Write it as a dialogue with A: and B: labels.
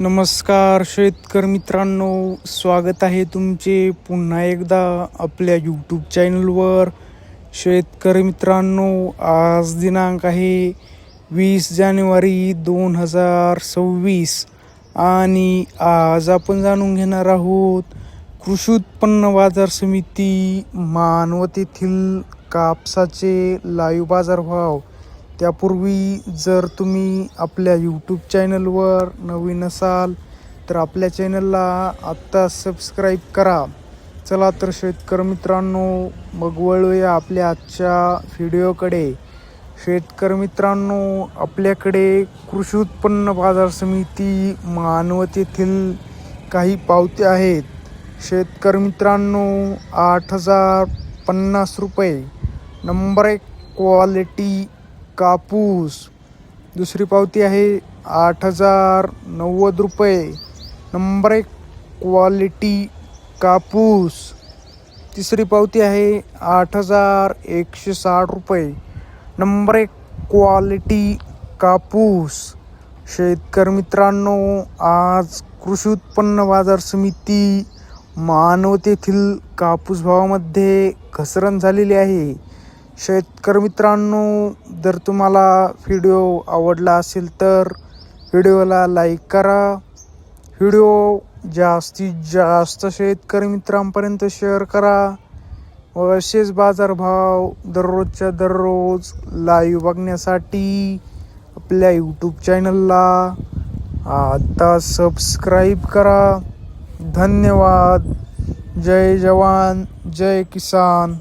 A: नमस्कार शेतकरी मित्रांनो, स्वागत आहे तुमचे पुन्हा एकदा आपल्या यूट्यूब चॅनलवर. शेतकरी मित्रांनो, आज दिनांक आहे 20 जानेवारी 2026 आणि आज आपण जाणून घेणार आहोत कृषी उत्पन्न बाजार समिती मानवत येथील कापसाचे लाईव्ह बाजारभाव. त्यापूर्वी जर तुम्ही आपल्या यूट्यूब चॅनलवर नवीन असाल तर आपल्या चॅनलला आत्ता सबस्क्राईब करा. चला तर शेतकरी मित्रांनो, मग वळूया आपल्या आजच्या व्हिडिओकडे. शेतकरी मित्रांनो, आपल्याकडे कृषी उत्पन्न बाजार समिती मानवत येथील काही पावत्या आहेत. शेतकरी मित्रांनो, 8,050 रुपये. नंबर 1 क्वालिटी कापूस. दुसरी पावती आहे 8,090 रुपये. नंबर 1 क्वालिटी कापूस. तिसरी पावती आहे 8,160 रुपये. नंबर 1 क्वालिटी कापूस. शेतकरी मित्रांनो, आज कृषी उत्पन्न बाजार समिती मानवत येथील कापूस भावामध्ये घसरण झालेली आहे. शेतकरी मित्रांनो, जर तुम्हाला व्हिडिओ आवडला असेल तर व्हिडिओला लाईक करा. व्हिडिओ जास्तीत जास्त शेतकरी मित्रांपर्यंत शेअर करा व असेच बाजारभाव दररोजच्या दररोज लाईव्ह बघण्यासाठी आपल्या यूट्यूब चॅनलला आता सबस्क्राईब करा. धन्यवाद. जय जवान जय किसान.